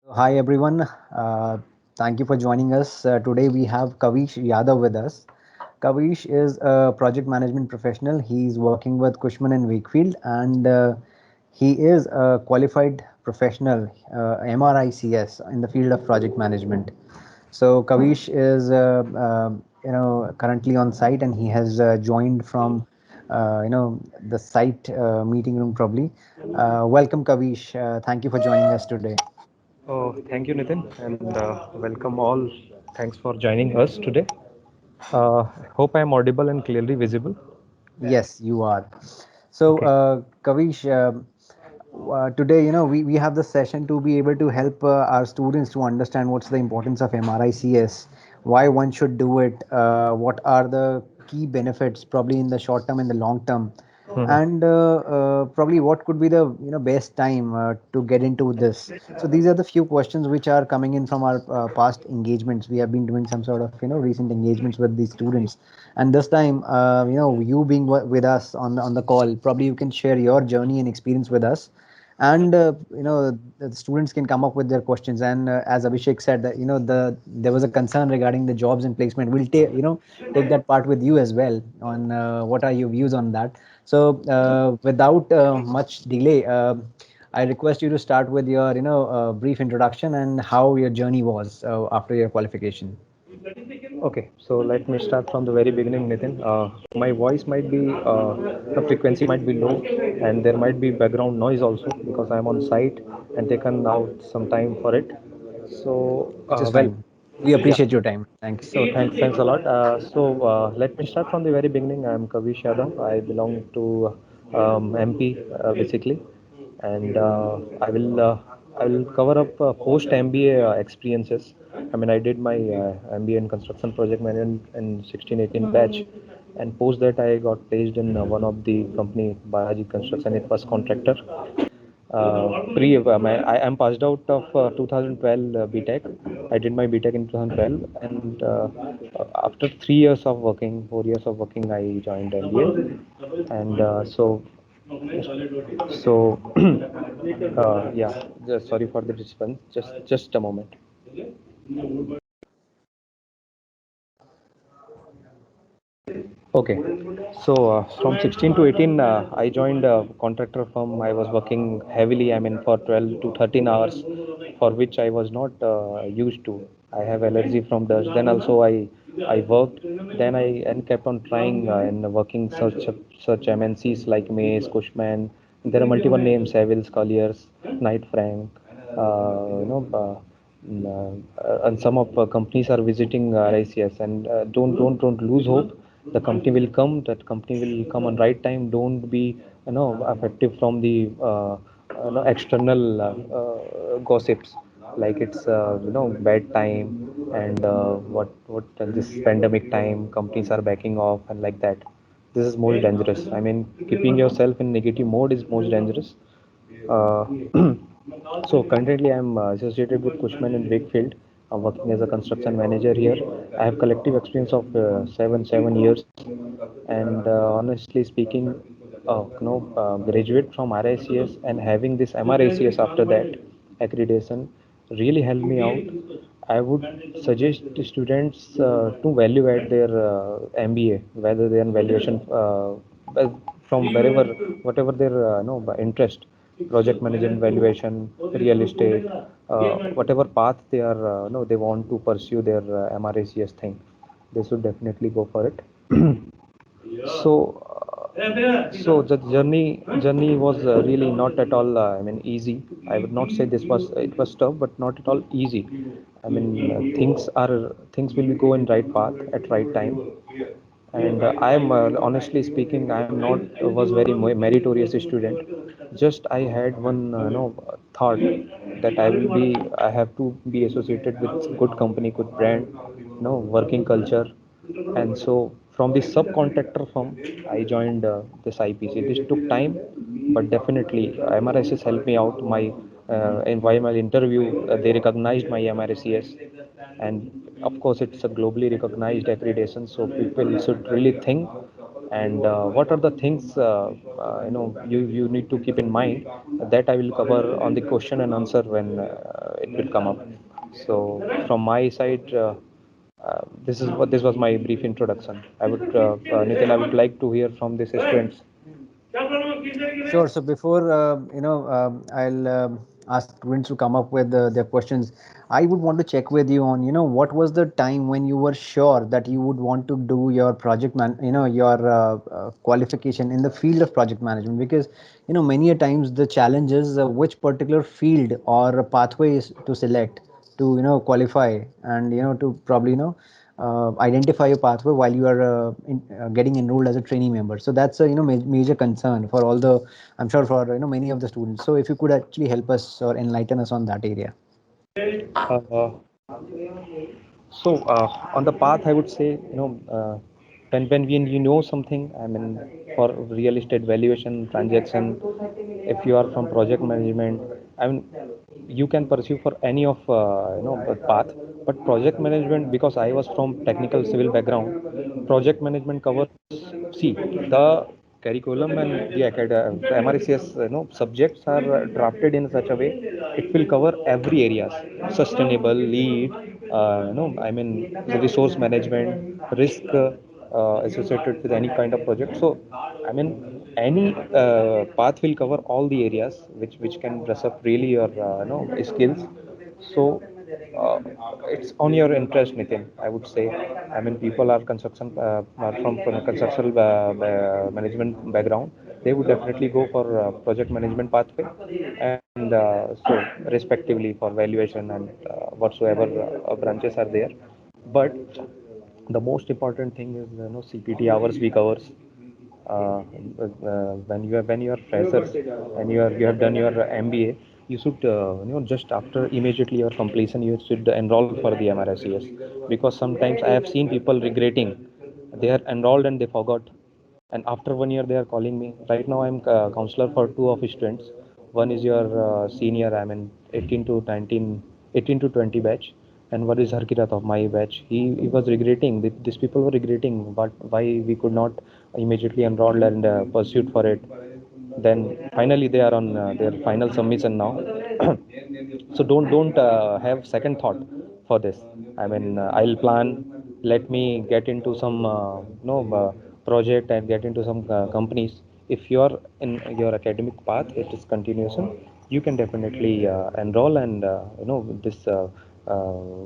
Hi everyone. Thank you for joining us. Today we have Kavish Yadav with us. Kavish is a project management professional. He's working with Cushman and Wakefield, and he is a qualified professional, MRICS, in the field of project management. So Kavish is, currently on site, and he has joined from, the site meeting room probably. Welcome, Kavish. Thank you for joining us today. Oh, thank you, Nitin, and welcome all. Thanks for joining us today. Hope I am audible and clearly visible. Yes, you are. So, Okay. Kavish, today, we have the session to be able to help our students to understand what's the importance of MRICS, why one should do it, what are the key benefits, probably in the short term and the long term, Mhm. and probably what could be the best time to get into this. So these are the few questions which are coming in from our past engagements. We have been doing some sort of recent engagements with these students, and this time, you being with us on the call, probably you can share your journey and experience with us, and the students can come up with their questions. And as Abhishek said, that there was a concern regarding the jobs and placement. We'll take that part with you as well on what are your views on that. So without much delay, I request you to start with your brief introduction and how your journey was after your qualification. Okay, so let me start from the very beginning, Nitin. My voice might be, the frequency might be low, and there might be background noise also because I am on site and taken out some time for it. So, Which is well, fine. We yeah. appreciate your time. Thanks. So thanks a lot. Let me start from the very beginning. I'm Kavish Yadav. I belong to MP basically, and I will cover up post MBA experiences. I mean, I did my MBA in construction project management in 16-18 batch, and post that I got placed in one of the company Balaji Construction. It was contractor. I am passed out of 2012 BTech. I did my BTech in 2012, and after 3 years of working, 4 years of working, I joined MBA, and so yeah. Sorry for the disturbance. Just a moment. Okay, so from 16 to 18, I joined a contractor firm. I was working heavily, I mean, for 12 to 13 hours, for which I was not used to. I have allergy from dust. Then also I worked. Then I and kept on trying and working such MNCs like Mace, Cushman. There are multiple names: Savills, Colliers, Knight Frank. And some of companies are visiting RICS, and don't lose hope. The company will come. That company will come on right time. Don't be affected from the external gossips, like it's bad time, and what this pandemic time companies are backing off and like that. This is most dangerous. I mean, keeping yourself in negative mode is most dangerous. uh, so currently I'm associated with Cushman and Wakefield. I'm working as a construction manager here. I have collective experience of seven years, and honestly speaking, graduate from RICS and having this MRICS after that accreditation really helped me out. I would suggest to students to value add their MBA, whether they are valuation from wherever, whatever their interest, project management, valuation, real estate, whatever path they are, they want to pursue their MRACS thing, they should definitely go for it. So, so the journey was really not at all. I mean, easy. I would not say this was it was tough, but not at all easy. I mean, things will go in right path at right time, and I am honestly speaking, I am not was very meritorious student. Just I had one thought that I have to be associated with good company, good brand, working culture. And so from the subcontractor firm I joined this IPC. This took time, but definitely MRSS helped me out. My in while my interview, they recognized my MRSCS, and of course it's a globally recognized accreditation, so people should really think and what are the things you need to keep in mind, that I will cover on the question and answer when it will come up. So from my side, this was my brief introduction. I would Nitin, I would like to hear from the students. Sure. So before I'll ask students to come up with their questions. I would want to check with you on what was the time when you were sure that you would want to do your your qualification in the field of project management, because many a times the challenge is which particular field or pathways to select to qualify, and to probably identify a pathway while you are getting enrolled as a trainee member. So that's a major concern for all the, I'm sure, for many of the students. So if you could actually help us or enlighten us on that area. uh, on the path, I would say, when you know something, I mean, for real estate valuation transaction, if you are from project management, I mean, you can pursue for any of the path. But project management, because I was from technical civil background, project management covers, see, the curriculum and the MRCS subjects are drafted in such a way it will cover every areas: sustainable, lead, I mean, the resource management, risk associated with any kind of project. So I mean, any path will cover all the areas which can dress up really your skills. So uh, it's on your interest, Nitin, I would say. I mean, people are are from a construction management background, they would definitely go for project management pathway, and so respectively for valuation and whatsoever branches are there. But the most important thing is CPT hours we covers. When you are freshers and you have done your MBA, you should just after immediately your completion you should enroll for the MRSES, because sometimes I have seen people regretting they are enrolled and they forgot, and after 1 year they are calling me. Right now I'm counselor for two of students. One is your senior, I mean 18 to 19, 18 to 20 batch, and what is Harkirat of my batch. He was regretting, these people were regretting, but why we could not immediately enroll and pursued for it. Then finally they are on their final submission now. So don't have second thought for this. I mean, I'll plan, let me get into some project and get into some companies. If you are in your academic path, it is continuation, you can definitely enroll, and this uh,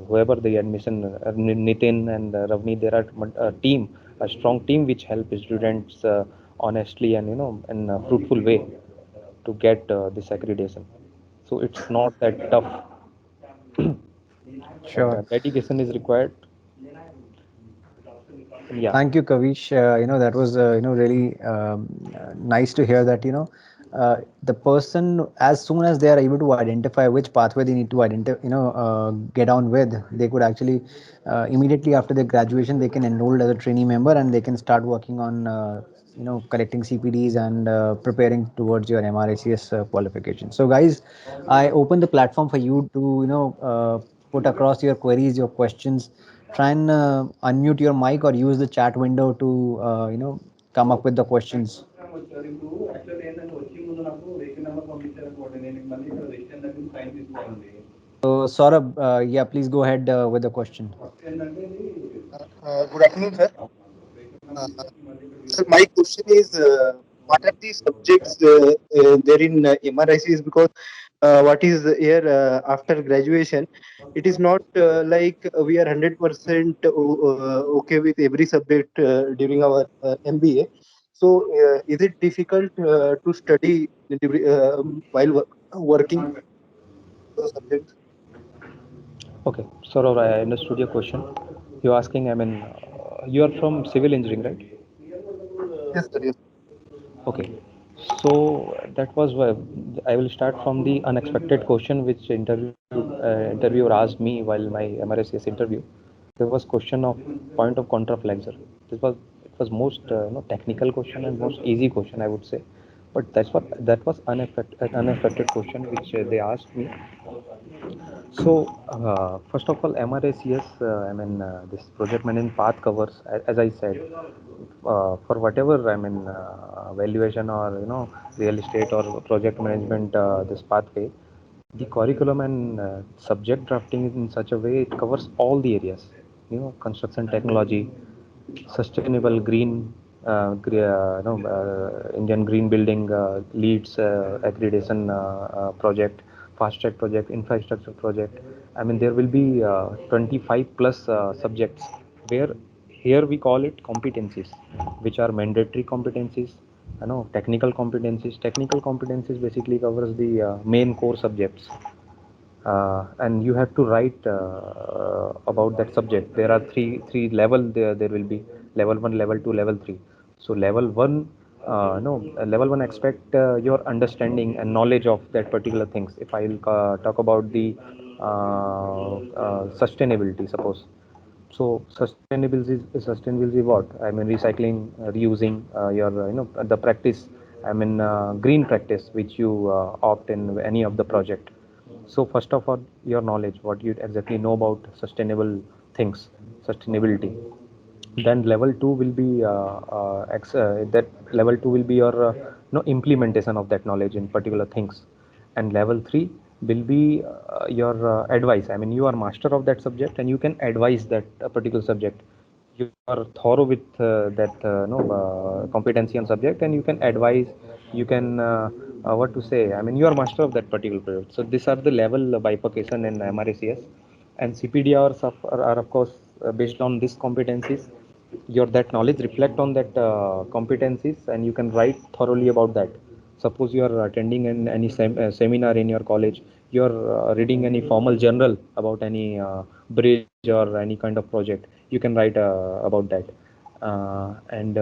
whoever the admission, Nitin and Ravni, there are a team, a strong team which help students honestly and in a fruitful way to get this accreditation. So it's not that tough. And Sure. dedication is required. Yeah. Thank you, Kavish. That was really nice to hear that the person, as soon as they are able to identify which pathway they need to identify, get on with, they could actually immediately after their graduation they can enroll as a trainee member, and they can start working on collecting CPDs and preparing towards your MRICS qualification. So, guys, I open the platform for you to put across your queries, your questions. Try and unmute your mic or use the chat window to come up with the questions. So Saurabh, yeah, please go ahead with the question. Good afternoon, sir. Uh, Sir, my question is, what are the subjects there in MRIC? Because what is here after graduation, it is not like we are 100% okay with every subject during our MBA. So, is it difficult to study while working those subjects? Okay. So I understood your question. You're asking, I mean, you are from civil engineering, right? Yes, sir. Yes. Okay. So that was where I will start from the unexpected question which interviewer asked me while my MRSCS interview. There was question of point of contraflexure. It was most technical question and most easy question, I would say. But that was unaffected question which they asked me. So, first of all, MRACS, this project management path covers, as I said, for whatever, valuation or, real estate or project management, this pathway, the curriculum and subject drafting is in such a way it covers all the areas, construction technology, sustainable green, Indian green building leads accreditation project, fast track project, infrastructure project. I mean, there will be 25 plus subjects where here we call it competencies, which are mandatory competencies. Technical competencies. Technical competencies basically covers the main core subjects, and you have to write about that subject. There are three level. There will be level 1, level 2, level 3. So level 1, no level 1 expect your understanding and knowledge of that particular things. If I'll talk about the sustainability, suppose. So sustainability what? I mean recycling, reusing, your the practice. I mean green practice which you opt in any of the project. So first of all, your knowledge, what you exactly know about sustainable things, sustainability. Then level 2 will be that level 2 will be your implementation of that knowledge in particular things. And level 3 will be your advice. I mean you are master of that subject and you can advise that particular subject. You are thorough with that competency on subject, and you can advise. You can what to say. I mean you are master of that particular project. So these are the level bifurcation in MRACS. And CPDRs are of course based on these competencies. Your that knowledge reflect on that competencies, and you can write thoroughly about that. Suppose you are attending any seminar in your college, you are reading any formal journal about any bridge or any kind of project, you can write about that. And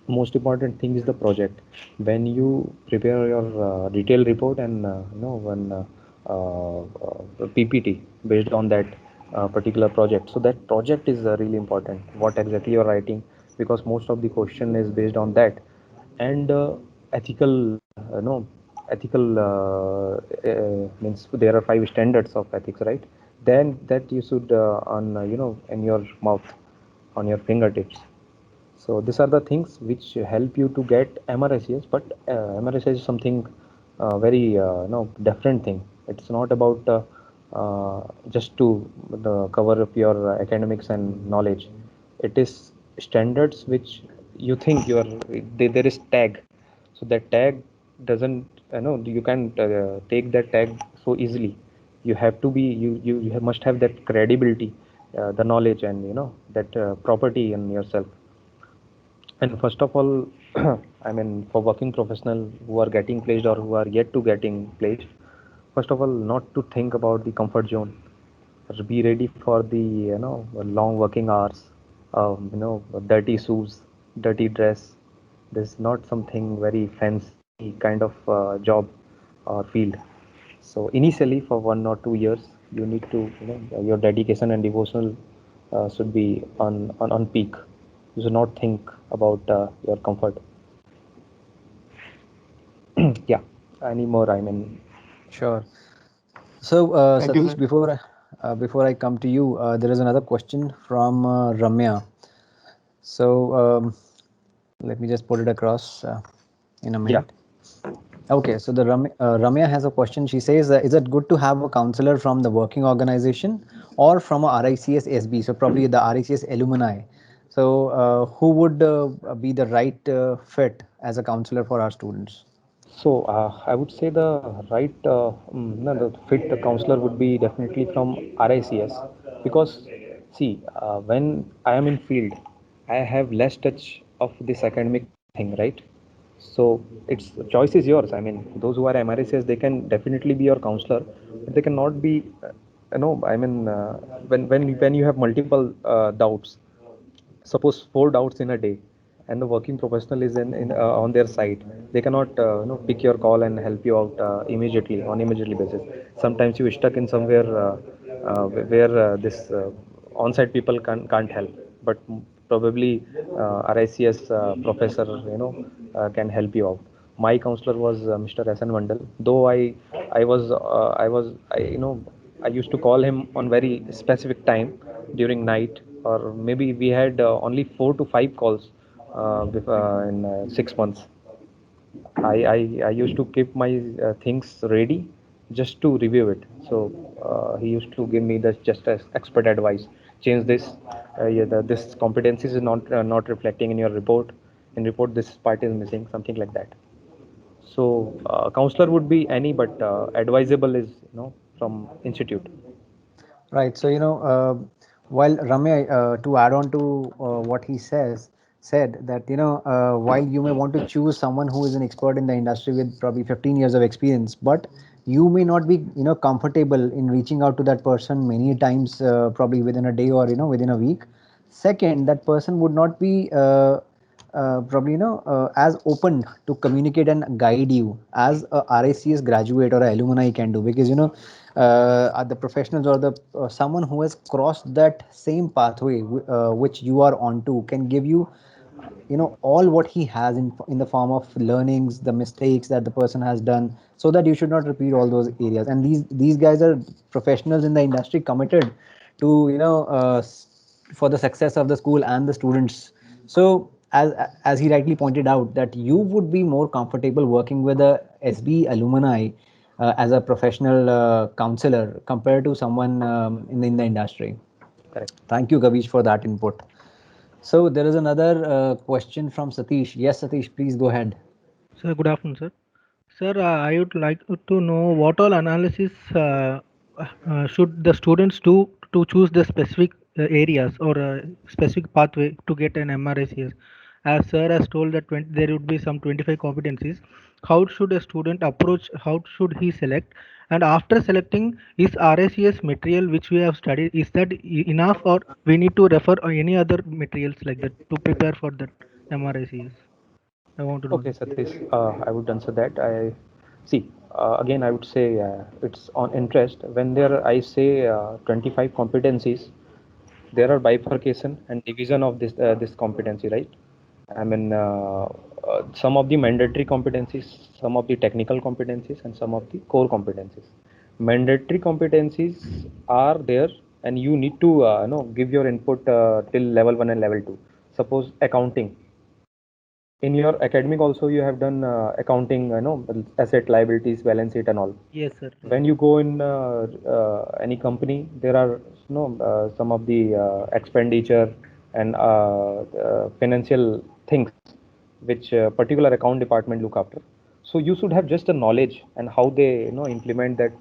most important thing is the project. When you prepare your detailed report and one PPT based on that particular project, so that project is really important, what exactly you're writing, because most of the question is based on that. And ethical no ethical means there are 5 standards of ethics, right? Then that you should on in your mouth, on your fingertips. So these are the things which help you to get MRSES. But MRSES is something very different thing. It's not about just to cover up your academics and knowledge. It is standards which you think you are. There is tag, so that tag doesn't. You can't take that tag so easily. You have to be. You must have that credibility, the knowledge, and that property in yourself. And first of all, I mean, for working professional who are getting placed or who are yet to getting placed, first of all, not to think about the comfort zone. Be ready for the long working hours, dirty shoes, dirty dress. This is not something very fancy kind of job or field. So initially, for 1 or 2 years, you need to your dedication and devotional should be on peak. You should not think about your comfort. Yeah. Any more? I mean, Sure. So, Thank you, Satish, sir. before I come to you, there is another question from Ramya. So, let me just put it across in a yeah. minute. Okay, so Ramya has a question. She says, "Is it good to have a counselor from the working organization or from a RICS SB? So probably the RICS alumni. So who would be the right fit as a counselor for our students?" So I would say the right no, the fit counselor would be definitely from RICS, because see, when I am in field, I have less touch of this academic thing, right? So it's choice is yours. I mean, those who are MRICS, they can definitely be your counselor, but they cannot be. I mean, when you have multiple doubts, suppose 4 doubts in a day, and the working professional is in on their side, they cannot pick your call and help you out immediately on immediately basis. Sometimes you stuck in somewhere where this on-site people can't help, but probably RICS professor can help you out. My counselor was Mr. S. N. Vandal. Though I used to call him on very specific time during night, or maybe we had only 4 to 5 calls in 6 months. I used to keep my things ready just to review it. So he used to give me the just as expert advice. Change this. Yeah, this competencies is not reflecting in your report. In report, this part is missing. Something like that. So counselor would be any, but advisable is from institute. Right. So, while Ramya, to add on to what he said that, while you may want to choose someone who is an expert in the industry with probably 15 years of experience, but you may not be, comfortable in reaching out to that person many times, probably within a day or, within a week. Second, that person would not be probably as open to communicate and guide you as a RACS graduate or a alumni can do, because the professionals or the someone who has crossed that same pathway which you are onto can give you all what he has in the form of learnings, the mistakes that the person has done, so that you should not repeat all those areas. And these guys are professionals in the industry, committed to for the success of the school and the students. So as he rightly pointed out, that you would be more comfortable working with a SB alumni as a professional counselor compared to someone in the industry. Correct. Thank you, Kavish, for that input. So there is another question from Satish. Yes, Satish, please go ahead. Sir, good afternoon, sir. Sir, I would like to know what all analysis should the students do to choose the specific areas or specific pathway to get an MRICS. As sir has told that there would be some 25 competencies. How should a student approach? How should he select? And after selecting, is RACS material which we have studied, is that enough, or we need to refer any other materials like that to prepare for that MRICS? I want to know Okay, that. Satish, I would answer that. I see. Again, I would say it's on interest. When there, I say 25 competencies, there are bifurcation and division of this competency, right? I mean, some of the mandatory competencies, some of the technical competencies, and some of the core competencies. Mandatory competencies are there, and you need to give your input till level 1 and level 2. Suppose accounting. In your academic also you have done accounting, asset, liabilities, balance sheet, and all. Yes, sir. When you go in any company, there are some of the expenditure and financial things which particular account department look after. So you should have just a knowledge and how they implement that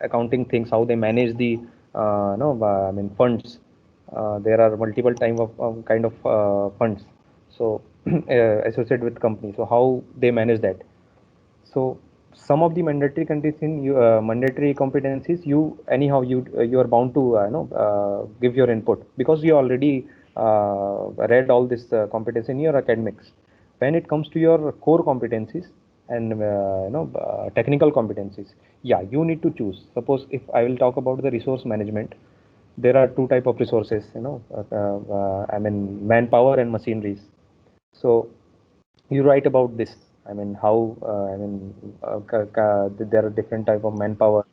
accounting things, how they manage the I mean funds. There are multiple kind of funds, so associated with company. So how they manage that. So some of the mandatory competencies, you anyhow you are bound to give your input, because you already read all this competence in your academics. When it comes to your core competencies and technical competencies, yeah, you need to choose. Suppose if I will talk about the resource management, there are two type of resources, I mean manpower and machineries. So you write about this. I mean, how there are different type of manpower.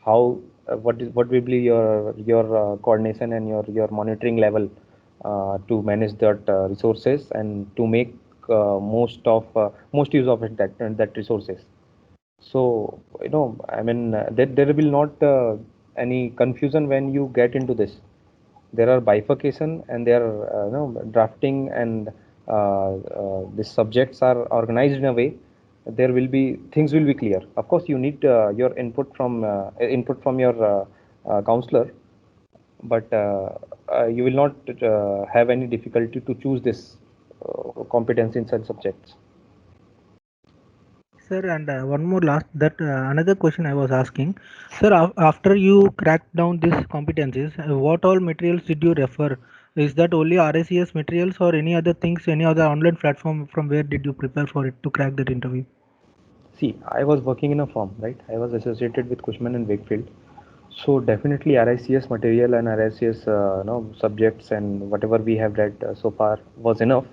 How what will be your coordination and your monitoring level to manage that resources and to make most use of it, that resources. So I mean there will not any confusion when you get into this. There are bifurcation and there are drafting, and the subjects are organized in a way there will be things will be clear. Of course you need your input from your counselor, but you will not have any difficulty to choose this competence in such subjects. Sir, and one more last that another question I was asking, sir. After you cracked down these competencies, what all materials did you refer? Is that only RACS materials or any other things, any other online platform from where did you prepare for it to crack that interview? See, I was working in a firm, right? I was associated with Cushman and Wakefield. So definitely RICS material and RICS subjects and whatever we have read so far was enough.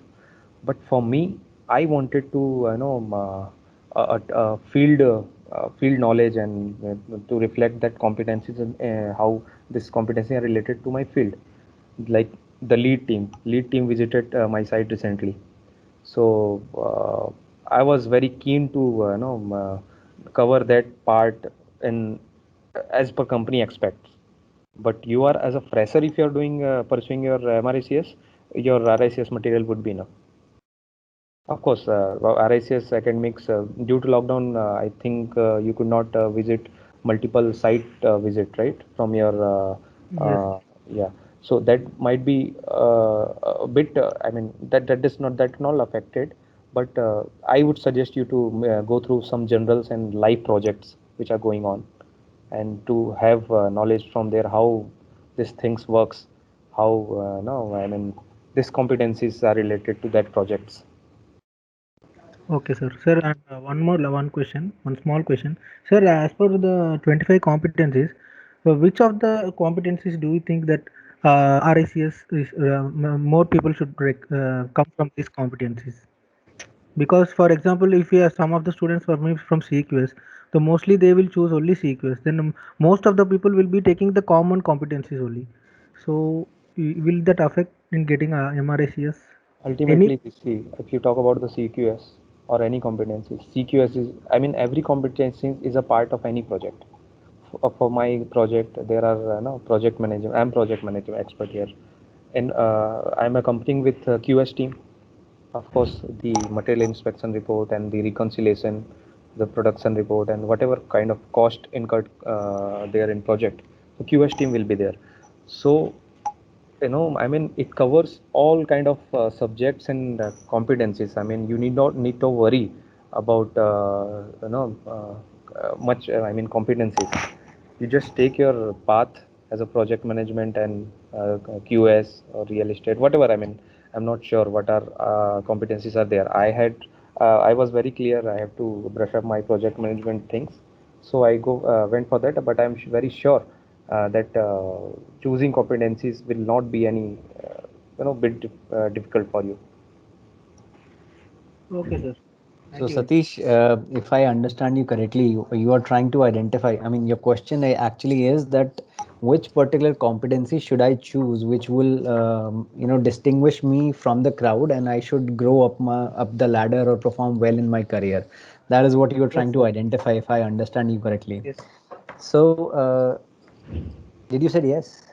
But for me, I wanted to field field knowledge and to reflect that competencies and how this competency are related to my field. Like the lead team visited my site recently, so I was very keen to cover that part in as per company expects. But you are as a fresher, if you are doing pursuing your MRICS, your RICS material would be enough. Of course, RICS academics, due to lockdown, I think you could not visit multiple site visit, right? From your, Yes. yeah. So that might be a bit, I mean, that is not that not affected, but I would suggest you to go through some generals and live projects which are going on, and to have knowledge from there how these things works, how no, I mean, these competencies are related to that projects. Okay, sir. Sir, and one question, one small question. Sir, as per the 25 competencies, which of the competencies do you think that RICS is more people should come from these competencies? Because, for example, if we have some of the students from CQS, so mostly they will choose only CQS. Then most of the people will be taking the common competencies only. So, will that affect in getting MRICS? Any? Ultimately, we see if you talk about the CQS or any competency, CQS is, I mean, every competency is a part of any project. For my project, there are no project manager. I'm project manager expert here, and I'm accompanying with QS team. Of course, the material inspection report and the reconciliation, the production report, and whatever kind of cost incurred there in project, the QS team will be there. So I mean, it covers all kind of subjects and competencies. I mean, you need to worry about much. I mean, competencies. You just take your path as a project management and QS or real estate, whatever. I mean, I'm not sure what are competencies are there. I was very clear. I have to brush up my project management things, so I went for that. But I'm very sure that choosing competencies will not be any bit difficult for you. Okay, sir. So Thank you very Satish, if I understand you correctly, you are trying to identify. I mean, your question actually is that which particular competency should I choose, which will distinguish me from the crowd, and I should grow up the ladder or perform well in my career. That is what you are much. trying Yes, to sir. identify, if I understand you correctly. Yes. So, did you say yes?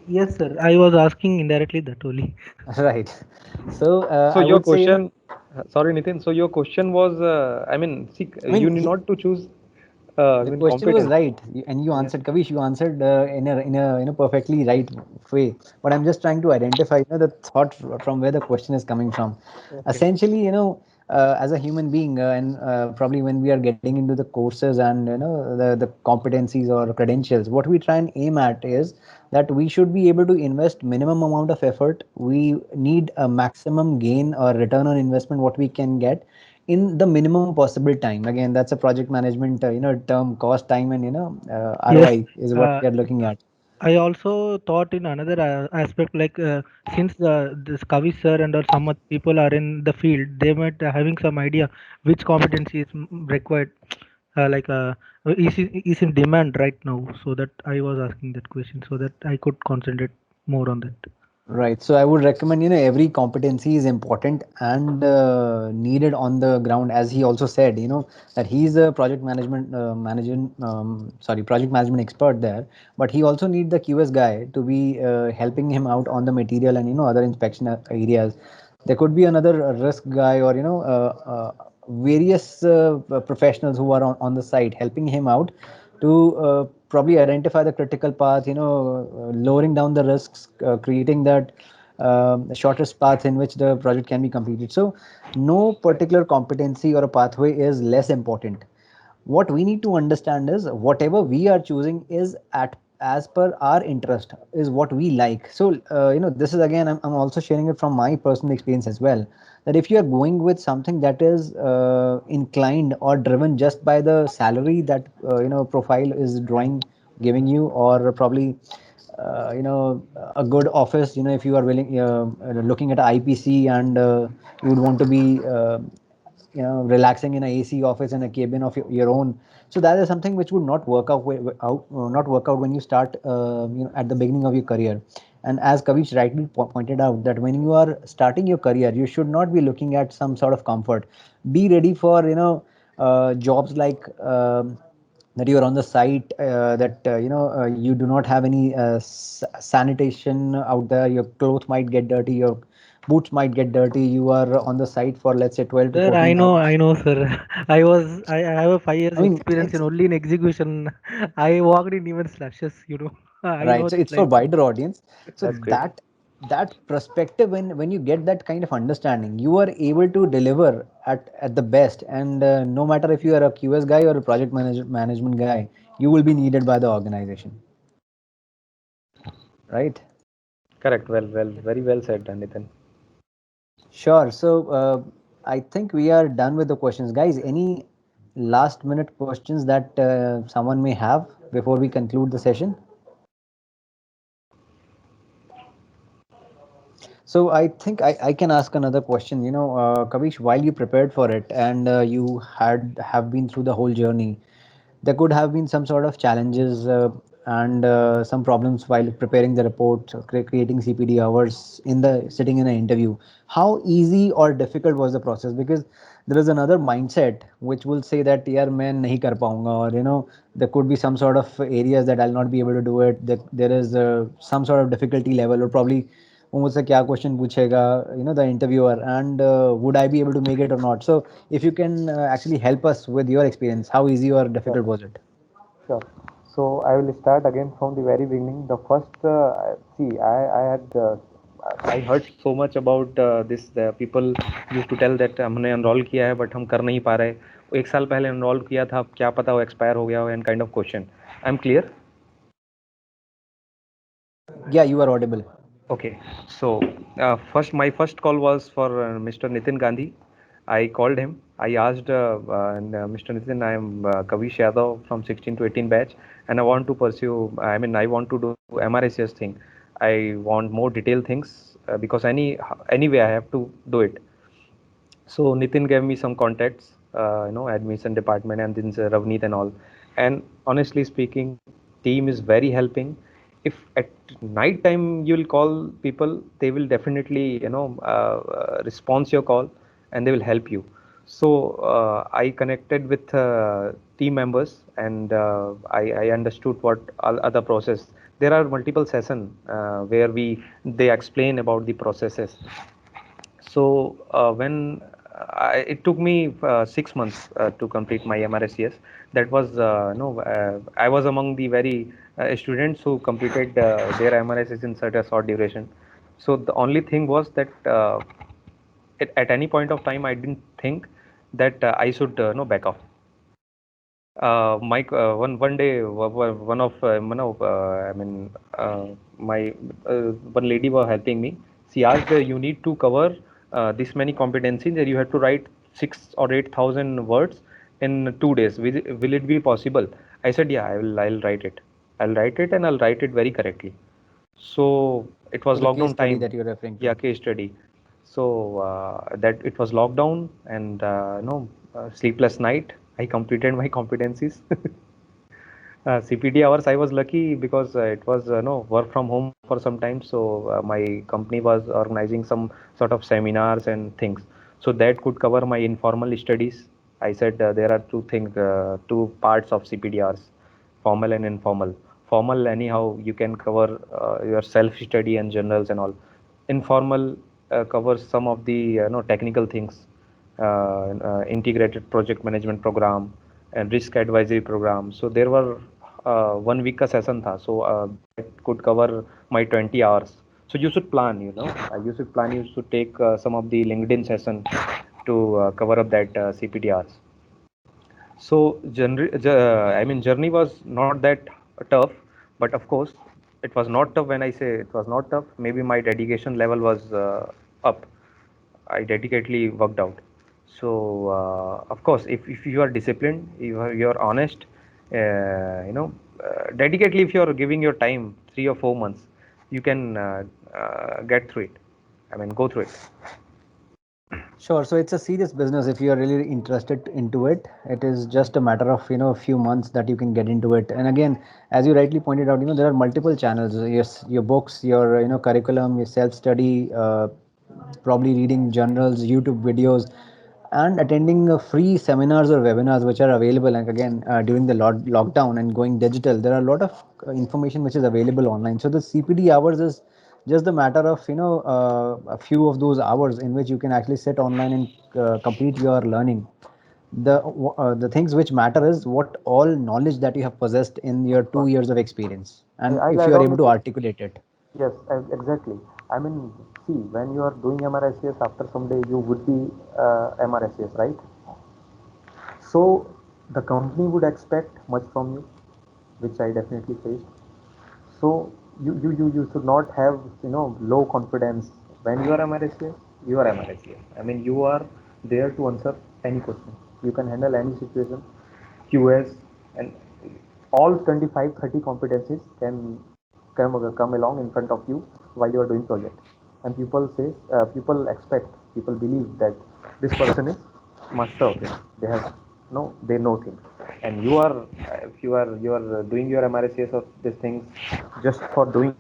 Yes, sir. I was asking indirectly that only. Right. So So I your would say, question, sorry Nitin. So your question was, I mean, see, I you mean, need not to choose, I the mean, question was competence. right, and you Yeah. answered, Kavish. You answered in a perfectly right way. But I'm just trying to identify, the thought from where the question is coming from. Okay. Essentially, as a human being, and probably when we are getting into the courses and the competencies or credentials, what we try and aim at is that we should be able to invest minimum amount of effort. We need a maximum gain or return on investment what we can get in the minimum possible time. Again, that's a project management term. Cost, time, and Yes. ROI is what Uh, we are looking at. I also thought in another aspect, like since this Kavi sir and or some other people are in the field, they might having some idea which competency is required, like is in demand right now. So that I was asking that question so that I could concentrate more on that. Right. So I would recommend, every competency is important and needed on the ground. As he also said, that he's a project management expert there, but he also need the QS guy to be helping him out on the material and, other inspection areas. There could be another risk guy or, various professionals who are on the site helping him out to probably identify the critical path, lowering down the risks, creating that shortest path in which the project can be completed. So, no particular competency or a pathway is less important. What we need to understand is whatever we are choosing is at as per our interest, is what we like. So this is again, I'm also sharing it from my personal experience as well, that if you are going with something that is inclined or driven just by the salary that profile is drawing, giving you, or probably a good office, if you are willing looking at IPC, and you would want to be relaxing in a AC office in a cabin of your own. So that is something which would not work out, not work out when you start, at the beginning of your career. And as Kavish rightly pointed out, that when you are starting your career, you should not be looking at some sort of comfort. Be ready for jobs like. That you are on the site, that you do not have any sanitation out there, your clothes might get dirty, your boots might get dirty, you are on the site for let's say 12 to Sir, 14 hours. I know, sir. I have a 5 years I mean, experience in it's only in execution. I walked in even slashes, you know. I know right, so this it's for life. wider audience. So That's great. that perspective, when you get that kind of understanding, you are able to deliver at the best. And no matter if you are a QS guy or a project management guy, you will be needed by the organization, right? Correct. Well, very well said, Nitin. Sure. So I think we are done with the questions, guys. Any last minute questions that someone may have before we conclude the session? So I think I can ask another question. Kavish, while you prepared for it and you have been through the whole journey, there could have been some sort of challenges and some problems while preparing the report, creating CPD hours in the sitting in an interview. How easy or difficult was the process? Because there is another mindset which will say that yaar main nahi kar paunga, or there could be some sort of areas that I'll not be able to do it. That there is some sort of difficulty level, or probably वो मुझसे क्या question पूछेगा, the interviewer, and would I be able to make it or not. So if you can actually help us with your experience, how easy or Sure. difficult was it? Sure. So I will start again from the very beginning. The first, see, I heard so much about this. The people used to tell that हमने enroll किया है but हम कर नहीं पा रहे. वो एक साल पहले enroll किया था, अब क्या पता वो expire हो गया हो, and kind of question. I'm clear. Yeah, you are audible. Okay, so my first call was for Mr. Nitin Gandhi. I called him. I asked Mr. Nitin, I am Kavish Yadav from 16 to 18 batch, and I want to pursue. I mean, I want to do MRSS thing. I want more detailed things because anyway I have to do it. So Nitin gave me some contacts, admission department and then Ravneet and all. And honestly speaking, team is very helping. If at night time you'll call people, they will definitely respond your call and they will help you. So I connected with team members and I understood what other process. There are multiple sessions where they explain about the processes. So when it took me 6 months to complete my MRSCS. That was no, I was among the very students who completed their MRSCS in such a short duration. So the only thing was that at any point of time I didn't think that I should back off. Mike, one day, one of I mean, my one lady was helping me. She asked, "You need to cover this many competencies, and you have to write 6 or 8,000 words in 2 days. Will it be possible?" I said, "Yeah, I will. I'll write it. I'll write it, and I'll write it very correctly." So it So was the case lockdown study time. that you're referring Yeah, to. case study. So that it was lockdown and sleepless night. I completed my competencies. CPD hours, I was lucky because it was no work from home for some time. So my company was organizing some sort of seminars and things. So that could cover my informal studies. I said there are two things, two parts of CPD hours, formal and informal. Formal, anyhow, you can cover your self study and journals and all. Informal covers some of the technical things, integrated project management program and risk advisory program. So there were 1 week ka session tha. So that could cover my 20 hours. So you should plan, you should plan, you should take some of the LinkedIn session to cover up that CPT hours. So journey was not that tough, but of course it was not tough. When I say it was not tough, maybe my dedication level was up. I dedicatedly worked out. So of course, if you are disciplined, you are honest, dedicatedly. If you are giving your time 3 or 4 months, you can get through it. I mean, go through it. Sure. So it's a serious business. If you are really interested into it, it is just a matter of a few months that you can get into it. And again, as you rightly pointed out, there are multiple channels. Yes, your books, your curriculum, your self study, probably reading journals, YouTube videos, and attending free seminars or webinars which are available. And again, during the lockdown and going digital, there are a lot of information which is available online. So the CPD hours is just the matter of a few of those hours in which you can actually sit online and complete your learning. The things which matter is what all knowledge that you have possessed in your But 2 years of experience, and I'll if you add are on able with to it. articulate it. Yes, exactly. I mean, see, when you are doing MRICS, after some day you would be MRICS, right? So the company would expect much from you, which I definitely faced. So you should not have low confidence when you are MRICS. You are MRICS. I mean, you are there to answer any question. You can handle any situation. QS and all 25, 30 competencies can come along in front of you while you are doing project. And people expect, people believe that this person is master of it. They have no, they know things. And you are, if you are doing your MRCS of these things just for doing,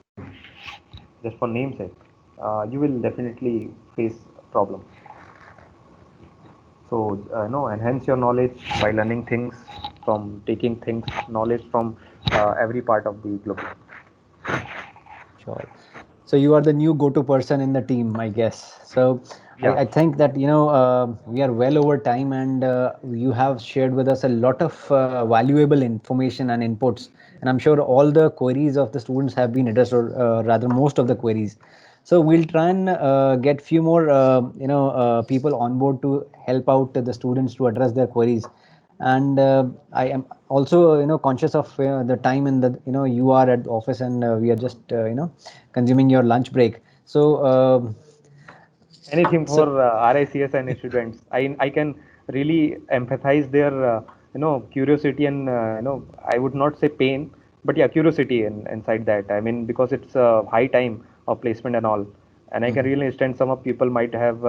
just for namesake, you will definitely face problem. So enhance your knowledge by learning things from taking things knowledge from every part of the globe. Sure. So you are the new go-to person in the team, I guess. So Yeah. I think that we are well over time, and you have shared with us a lot of valuable information and inputs. And I'm sure all the queries of the students have been addressed, or rather, most of the queries. So we'll try and get few more people on board to help out the students to address their queries. And I am also conscious of the time, and that you are at the office, and we are just consuming your lunch break. So Anything so for RICS and students. I can really empathize their curiosity and I would not say pain, but yeah, curiosity inside that. I mean, because it's a high time of placement and all, and I can Mhm. really understand some of people might have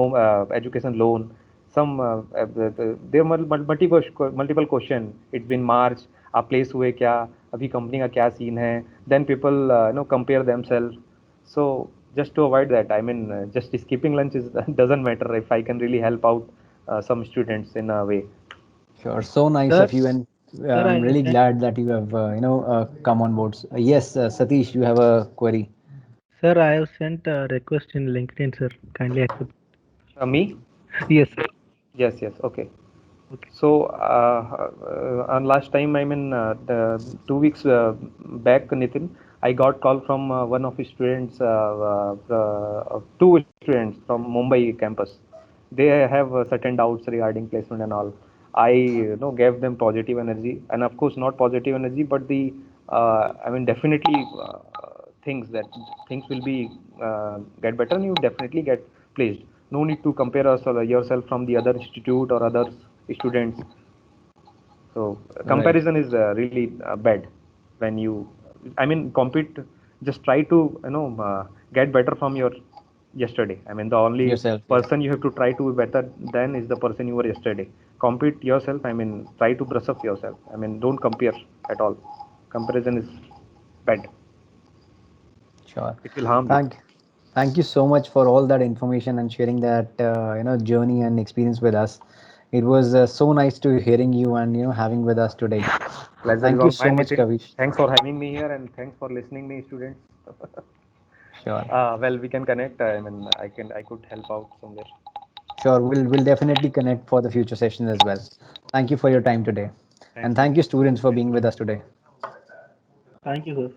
home education loan. Some there are multiple question. It's been March, आप place हुए क्या, अभी company का क्या scene है, then people compare themselves. So just to avoid that, I mean, just skipping lunch is doesn't matter if I can really help out some students in a way. sure, so nice Sir, of you, and sir, I'm I really sent, glad that you have come on board. Yes, Satish, you have a query. sir, I have sent a request in LinkedIn, sir. Kindly accept. Me? Yes, sir. Yes, yes. Okay. Okay. So on last time, I mean, the 2 weeks back, Nitin, I got call from one of his students, two students from Mumbai campus. They have certain doubts regarding placement and all. I gave them positive energy, and of course not positive energy, but the I mean definitely things that things will be get better, and you definitely get placed. No need to compare us or yourself from the other institute or other students. So Right. comparison is really bad when you, I mean, compete. Just try to get better from your yesterday. I mean, the only Yourself, yeah. person you have to try to be better than is the person you were yesterday. Compete yourself. I mean, try to brush up yourself. I mean, don't compare at all. Comparison is bad. Sure. It will harm you. Thank thank you so much for all that information and sharing that journey and experience with us. It was so nice to hearing you and having with us today. Pleasure is Thank you all so mine, much, Nitin. Kavish. Thanks for having me here and thanks for listening me, students. Sure. Well, we can connect. I mean, I could help out somewhere. Sure. We'll definitely connect for the future sessions as well. Thank you for your time today. And Thanks, thank you Nitin. students for Thanks being for with having us me. today. Thank you, sir.